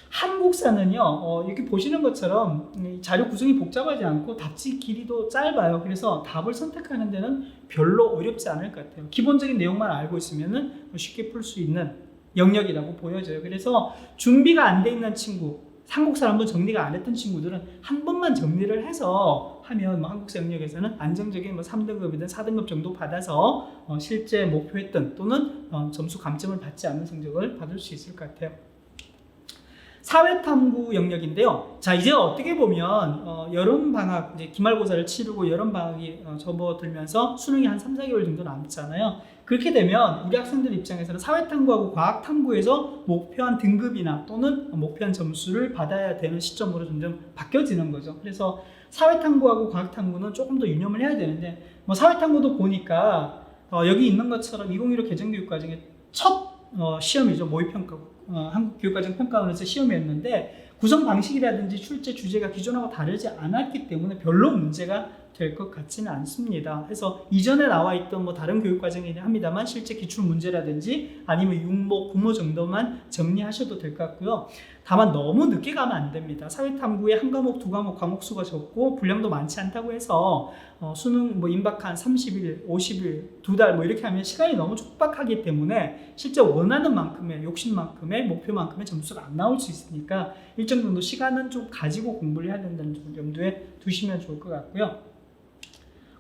한국사는요, 이렇게 보시는 것처럼 자료 구성이 복잡하지 않고 답지 길이도 짧아요. 그래서 답을 선택하는 데는 별로 어렵지 않을 것 같아요. 기본적인 내용만 알고 있으면 쉽게 풀 수 있는 영역이라고 보여져요. 그래서 준비가 안 돼 있는 친구, 한국사를 한번 정리가 안 했던 친구들은 한 번만 정리를 해서 하면 뭐 한국사 영역에서는 안정적인 뭐 3등급이든 4등급 정도 받아서 실제 목표했던 또는 점수 감점을 받지 않는 성적을 받을 수 있을 것 같아요. 사회탐구 영역인데요. 자, 이제 어떻게 보면 여름방학, 이제 기말고사를 치르고 여름방학이 접어들면서 수능이 한 3, 4개월 정도 남잖아요. 그렇게 되면 우리 학생들 입장에서는 사회탐구하고 과학탐구에서 목표한 등급이나 또는 목표한 점수를 받아야 되는 시점으로 점점 바뀌어지는 거죠. 그래서 사회탐구하고 과학탐구는 조금 더 유념을 해야 되는데, 뭐 사회탐구도 보니까 여기 있는 것처럼 2015 개정교육과정의 첫 시험이죠. 모의평가. 한국교육과정평가원에서 시험이었는데 구성 방식이라든지 출제 주제가 기존하고 다르지 않았기 때문에 별로 문제가 될 것 같지는 않습니다. 그래서 이전에 나와 있던 뭐 다른 교육과정이긴 합니다만 실제 기출 문제라든지 아니면 육모, 구모 정도만 정리하셔도 될 것 같고요. 다만 너무 늦게 가면 안 됩니다. 사회탐구에 한 과목, 두 과목, 과목 수가 적고 분량도 많지 않다고 해서 수능 뭐 임박한 30일, 50일, 두 달 뭐 이렇게 하면 시간이 너무 촉박하기 때문에 실제 원하는 만큼의 욕심만큼의 목표만큼의 점수가 안 나올 수 있으니까 일정 정도 시간은 좀 가지고 공부를 해야 된다는 점 염두에 두시면 좋을 것 같고요.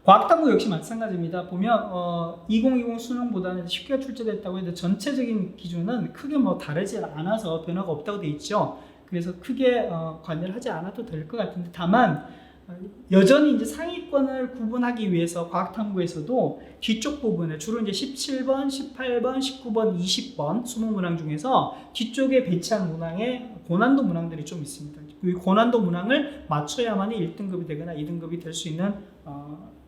과학탐구 역시 마찬가지입니다. 보면 2020 수능보다는 쉽게 출제됐다고 해도 전체적인 기준은 크게 뭐 다르지 않아서 변화가 없다고 돼 있죠. 그래서 크게 관여를 하지 않아도 될 것 같은데, 다만 여전히 이제 상위권을 구분하기 위해서 과학탐구에서도 뒤쪽 부분에 주로 이제 17번, 18번, 19번, 20번 20문항 중에서 뒤쪽에 배치한 문항에 고난도 문항들이 좀 있습니다. 이 고난도 문항을 맞춰야만이 1등급이 되거나 2등급이 될 수 있는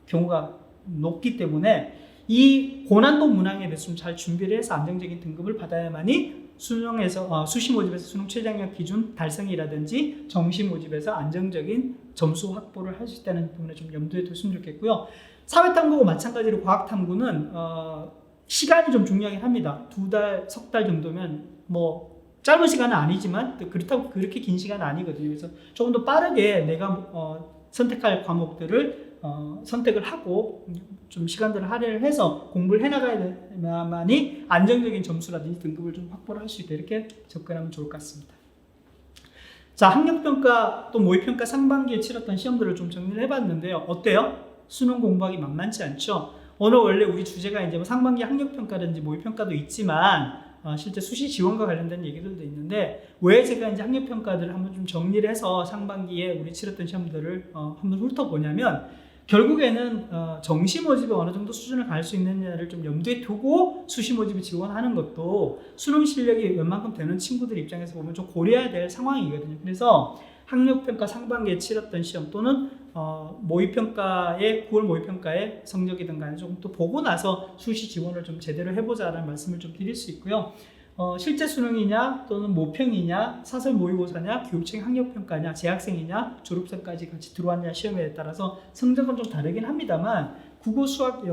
경우가 높기 때문에 이 고난도 문항에 대해서 좀 잘 준비를 해서 안정적인 등급을 받아야만이 수능에서 수시 모집에서 수능 최저학력 기준 달성이라든지 정시 모집에서 안정적인 점수 확보를 할 수 있다는 부분에 좀 염두에 두시면 좋겠고요. 사회탐구와 마찬가지로 과학탐구는 시간이 좀 중요하긴 합니다. 2달, 석 달 정도면 뭐 짧은 시간은 아니지만 그렇다고 그렇게 긴 시간은 아니거든요. 그래서 조금 더 빠르게 내가 선택할 과목들을 선택을 하고 좀 시간들을 할애를 해서 공부를 해나가야만이 안정적인 점수라든지 등급을 좀 확보를 할 수 있다, 이렇게 접근하면 좋을 것 같습니다. 자, 학력평가 또 모의평가 상반기에 치렀던 시험들을 좀 정리를 해봤는데요. 어때요? 수능 공부하기 만만치 않죠? 오늘 원래 우리 주제가 이제 뭐 상반기 학력평가든지 모의평가도 있지만 실제 수시 지원과 관련된 얘기들도 있는데, 왜 제가 이제 학력평가들을 한번 좀 정리를 해서 상반기에 우리 치렀던 시험들을 한번 훑어보냐면, 결국에는 정시 모집에 어느 정도 수준을 갈 수 있느냐를 좀 염두에 두고 수시 모집에 지원하는 것도 수능 실력이 웬만큼 되는 친구들 입장에서 보면 좀 고려해야 될 상황이거든요. 그래서 학력평가 상반기에 치렀던 시험 또는 모의평가의 9월 모의평가의 성적이든 간에 조금 또 보고 나서 수시 지원을 좀 제대로 해보자라는 말씀을 좀 드릴 수 있고요. 실제 수능이냐 또는 모평이냐 사설 모의고사냐 교육청 학력평가냐 재학생이냐 졸업생까지 같이 들어왔냐 시험에 따라서 성적은 좀 다르긴 합니다만 국어 수학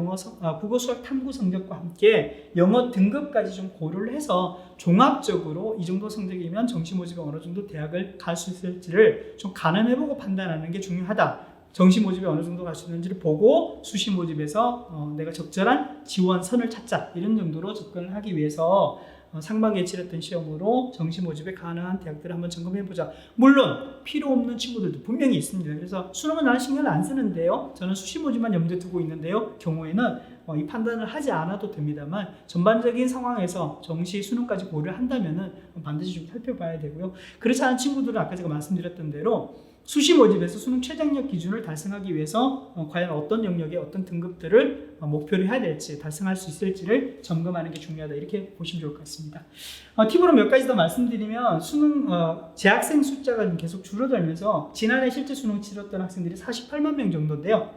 탐구 성적과 함께 영어 등급까지 좀 고려를 해서 종합적으로 이 정도 성적이면 정시 모집에 어느 정도 대학을 갈 수 있을지를 좀 가늠해보고 판단하는 게 중요하다. 정시 모집에 어느 정도 갈 수 있는지를 보고 수시 모집에서 내가 적절한 지원선을 찾자, 이런 정도로 접근을 하기 위해서 상반기에 치렀던 시험으로 정시 모집에 가능한 대학들을 한번 점검해보자. 물론 필요 없는 친구들도 분명히 있습니다. 그래서 수능은 나는 신경을 안 쓰는데요, 저는 수시 모집만 염두에 두고 있는데요, 경우에는 이 판단을 하지 않아도 됩니다만 전반적인 상황에서 정시 수능까지 고려를 한다면은 반드시 좀 살펴봐야 되고요. 그렇지 않은 친구들은 아까 제가 말씀드렸던 대로 수시 모집에서 수능 최저학력 기준을 달성하기 위해서 과연 어떤 영역에 어떤 등급들을 목표를 해야 될지, 달성할 수 있을지를 점검하는 게 중요하다, 이렇게 보시면 좋을 것 같습니다. 팁으로 몇 가지 더 말씀드리면, 수능 재학생 숫자가 계속 줄어들면서 지난해 실제 수능 치렀던 학생들이 48만 명 정도인데요,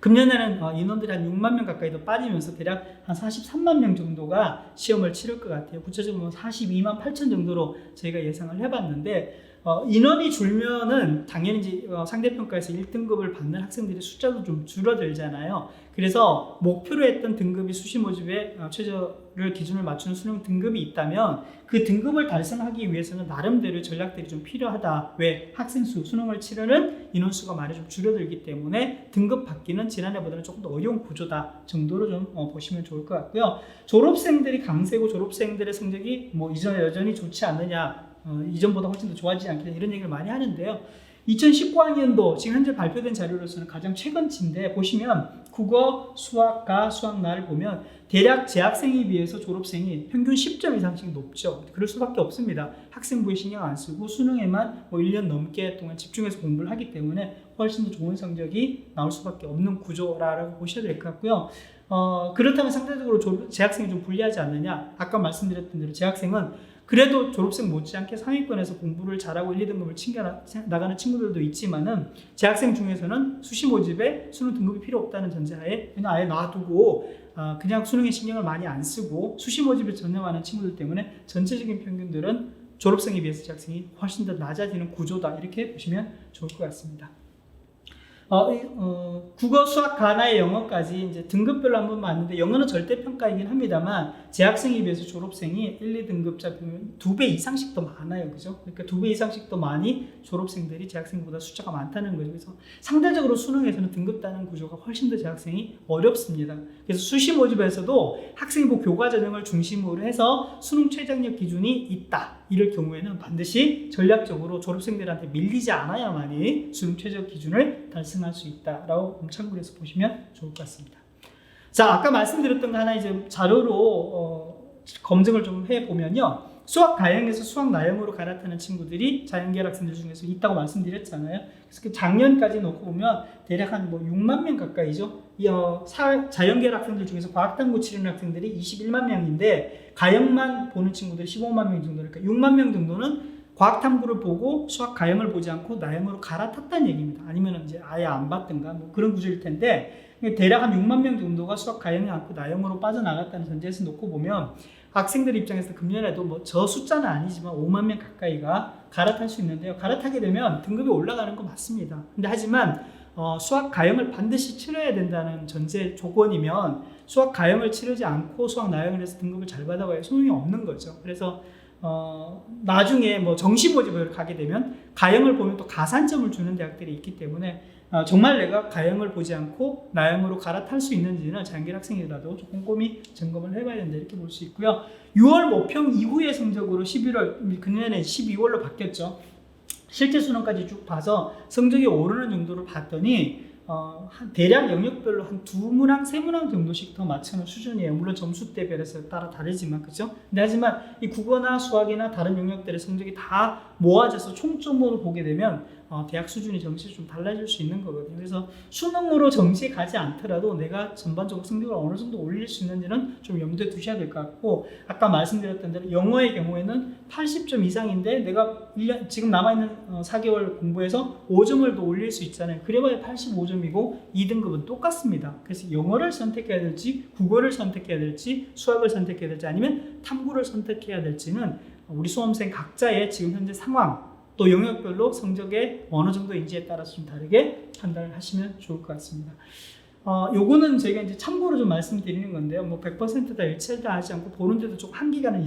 금년에는 인원들이 한 6만 명 가까이 더 빠지면서 대략 한 43만 명 정도가 시험을 치를 것 같아요. 구체적으로 42만 8천 정도로 저희가 예상을 해봤는데, 인원이 줄면은 당연히 이제 상대평가에서 1등급을 받는 학생들의 숫자도 좀 줄어들잖아요. 그래서 목표로 했던 등급이 수시 모집에 최저를 기준을 맞추는 수능 등급이 있다면 그 등급을 달성하기 위해서는 나름대로 전략들이 좀 필요하다. 왜? 학생 수, 수능을 치르는 인원수가 많이 좀 줄어들기 때문에 등급 받기는 지난해보다는 조금 더 어려운 구조다 정도로 좀 보시면 좋을 것 같고요. 졸업생들이 강세고 졸업생들의 성적이 뭐 이전에 여전히 좋지 않느냐, 이전보다 훨씬 더 좋아지지 않겠냐 이런 얘기를 많이 하는데요. 2019학년도 지금 현재 발표된 자료로서는 가장 최근치인데 보시면 국어, 수학, 가, 수학, 나를 보면 대략 재학생에 비해서 졸업생이 평균 10점 이상씩 높죠. 그럴 수밖에 없습니다. 학생부에 신경 안 쓰고 수능에만 1년 넘게 동안 집중해서 공부를 하기 때문에 훨씬 더 좋은 성적이 나올 수밖에 없는 구조라고 보셔야 될 것 같고요. 그렇다면 상대적으로 재학생이 좀 불리하지 않느냐? 아까 말씀드렸던 대로 재학생은 그래도 졸업생 못지않게 상위권에서 공부를 잘하고 1, 2등급을 챙겨나가는 친구들도 있지만은 재학생 중에서는 수시 모집에 수능 등급이 필요 없다는 전제하에 그냥 아예 놔두고 그냥 수능에 신경을 많이 안 쓰고 수시 모집에 전념하는 친구들 때문에 전체적인 평균들은 졸업생에 비해서 재학생이 훨씬 더 낮아지는 구조다 이렇게 보시면 좋을 것 같습니다. 국어, 수학, 가나의 영어까지 이제 등급별로 한번 봤는데 영어는 절대평가이긴 합니다만 재학생에 비해서 졸업생이 1, 2등급자 보면 2배 이상씩 더 많아요. 그죠? 그러니까 2배 이상씩 더 많이 졸업생들이 재학생보다 숫자가 많다는 거죠. 그래서 상대적으로 수능에서는 등급 따는 구조가 훨씬 더 재학생이 어렵습니다. 그래서 수시 모집에서도 학생부 교과 전형을 중심으로 해서 수능 최저학력 기준이 있다. 이럴 경우에는 반드시 전략적으로 졸업생들한테 밀리지 않아야만이 수능 최저 기준을 달성할 수 있다라고 참고를 해서 보시면 좋을 것 같습니다. 자, 아까 말씀드렸던 거 하나 이제 자료로 검증을 좀 해보면요. 수학 가형에서 수학 나형으로 갈아타는 친구들이 자연계열 학생들 중에서 있다고 말씀드렸잖아요. 그래서 그 작년까지 놓고 보면 대략 한 6만 명 가까이죠. 자연계열 학생들 중에서 과학탐구 치르는 학생들이 21만 명인데 가형만 보는 친구들이 15만 명 정도니까 6만 명 정도는 과학탐구를 보고 수학 가형을 보지 않고 나형으로 갈아탔다는 얘기입니다. 아니면 이제 아예 안 봤던가 그런 구조일 텐데 대략 한 6만 명 정도가 수학 가형이 않고 나형으로 빠져나갔다는 전제에서 놓고 보면 학생들 입장에서 금년에도 저 숫자는 아니지만 5만 명 가까이가 갈아탈 수 있는데요. 갈아타게 되면 등급이 올라가는 거 맞습니다. 근데 하지만 수학 가형을 반드시 치러야 된다는 전제 조건이면 수학 가형을 치르지 않고 수학 나형을 해서 등급을 잘 받아봐야 소용이 없는 거죠. 그래서 나중에 정시 모집을 가게 되면 가형을 보면 또 가산점을 주는 대학들이 있기 때문에 정말 내가 가형을 보지 않고 나형으로 갈아탈 수 있는지는 자연계열 학생이라도 좀 꼼꼼히 점검을 해봐야 된다 이렇게 볼 수 있고요. 6월 모평 이후의 성적으로 11월, 금년에 12월로 바뀌었죠. 실제 수능까지 쭉 봐서 성적이 오르는 정도를 봤더니 대략 영역별로 한 2문항, 3문항 정도씩 더 맞추는 수준이에요. 물론 점수대별에서 따라 다르지만, 그죠? 근데 하지만 이 국어나 수학이나 다른 영역들의 성적이 다 모아져서 총점으로 보게 되면 대학 수준이 정시 좀 달라질 수 있는 거거든요. 그래서 수능으로 정시에 가지 않더라도 내가 전반적으로 성적을 어느 정도 올릴 수 있는지는 좀 염두에 두셔야 될 것 같고, 아까 말씀드렸던 대로 영어의 경우에는 80점 이상인데 내가 1년, 지금 남아있는 4개월 공부해서 5점을 더 올릴 수 있잖아요. 그래봐야 85점이고 2등급은 똑같습니다. 그래서 영어를 선택해야 될지, 국어를 선택해야 될지, 수학을 선택해야 될지, 아니면 탐구를 선택해야 될지는 우리 수험생 각자의 지금 현재 상황, 또 영역별로 성적의 어느 정도인지에 따라서 좀 다르게 판단을 하시면 좋을 것 같습니다. 요거는 저희가 이제 참고로 좀 말씀드리는 건데요. 100% 다 일치하지 않고 보는데도 좀 한계는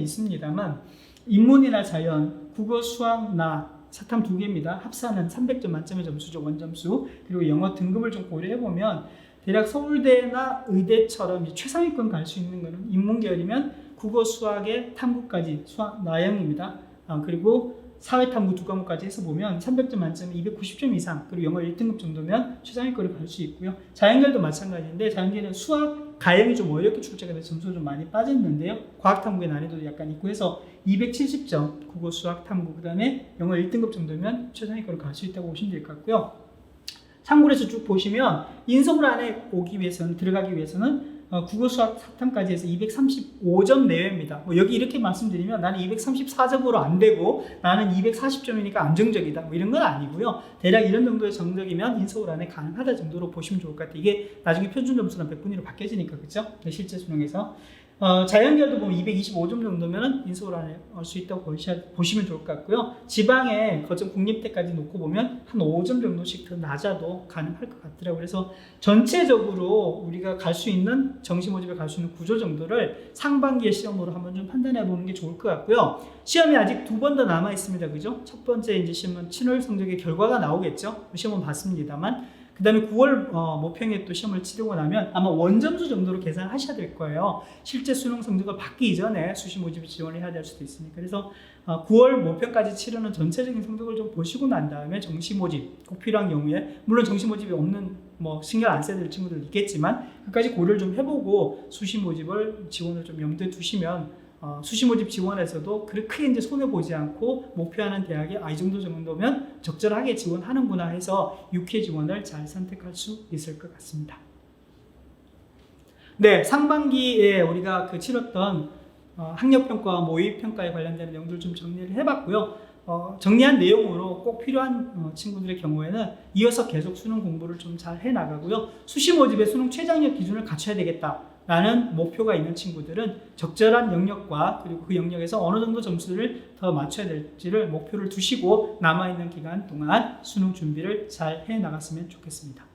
있습니다만, 인문이나 자연, 국어, 수학, 나, 사탐 2개입니다. 합산은 300점 만점의 점수죠, 원점수. 그리고 영어 등급을 좀 고려해보면, 대략 서울대나 의대처럼 최상위권 갈 수 있는 거는 인문계열이면 국어, 수학의 탐구까지 수학 나형입니다. 그리고 사회탐구 2과목까지 해서 보면 300점 만점에 290점 이상, 그리고 영어 1등급 정도면 최상위권을 갈 수 있고요. 자연계열도 마찬가지인데, 자연계열은 수학 가형이 좀 어렵게 출제가 돼서 점수가 좀 많이 빠졌는데요. 과학탐구의 난이도도 약간 있고 해서 270점 국어, 수학, 탐구, 그 다음에 영어 1등급 정도면 최상위권을 갈 수 있다고 보시면 될 것 같고요. 참고로 해서 쭉 보시면 인서울 안에 들어가기 위해서는 국어, 수학, 사탐까지 해서 235점 내외입니다. 여기 이렇게 말씀드리면 나는 234점으로 안 되고 나는 240점이니까 안정적이다, 이런 건 아니고요. 대략 이런 정도의 성적이면 인서울 안에 가능하다 정도로 보시면 좋을 것 같아요. 이게 나중에 표준 점수랑 100분위로 바뀌어지니까, 그렇죠? 실제 수능에서. 자연계열도 보면 225점 정도면 인서울 안에 올 수 있다고 보시면 좋을 것 같고요. 지방에 거점 국립대까지 놓고 보면 한 5점 정도씩 더 낮아도 가능할 것 같더라고요. 그래서 전체적으로 우리가 갈 수 있는, 정시 모집에 갈 수 있는 구조 정도를 상반기의 시험으로 한번 좀 판단해 보는 게 좋을 것 같고요. 시험이 아직 2번 더 남아 있습니다. 그죠? 첫 번째 이제 시험은 7월 성적의 결과가 나오겠죠. 시험은 봤습니다만. 그 다음에 9월 모평에 또 시험을 치르고 나면 아마 원점수 정도로 계산하셔야 될 거예요. 실제 수능 성적을 받기 이전에 수시 모집 지원을 해야 될 수도 있으니까. 그래서 9월 모평까지 치르는 전체적인 성적을 좀 보시고 난 다음에 정시 모집 꼭 필요한 경우에, 물론 정시 모집이 없는 신경 안 써야 될 친구들 있겠지만 그까지 고려를 좀 해보고 수시 모집을 지원을 좀 염두에 두시면 수시 모집 지원에서도 그렇게 크게 이제 손해 보지 않고 목표하는 대학에 이 정도면 적절하게 지원하는구나 해서 6회 지원을 잘 선택할 수 있을 것 같습니다. 네, 상반기에 우리가 치렀던 학력평가와 모의평가에 관련된 내용들 좀 정리를 해봤고요. 정리한 내용으로 꼭 필요한 친구들의 경우에는 이어서 계속 수능 공부를 좀 잘 해나가고요. 수시 모집의 수능 최저학력 기준을 갖춰야 되겠다라는 목표가 있는 친구들은 적절한 영역과 그리고 그 영역에서 어느 정도 점수를 더 맞춰야 될지를 목표를 두시고 남아있는 기간 동안 수능 준비를 잘 해나갔으면 좋겠습니다.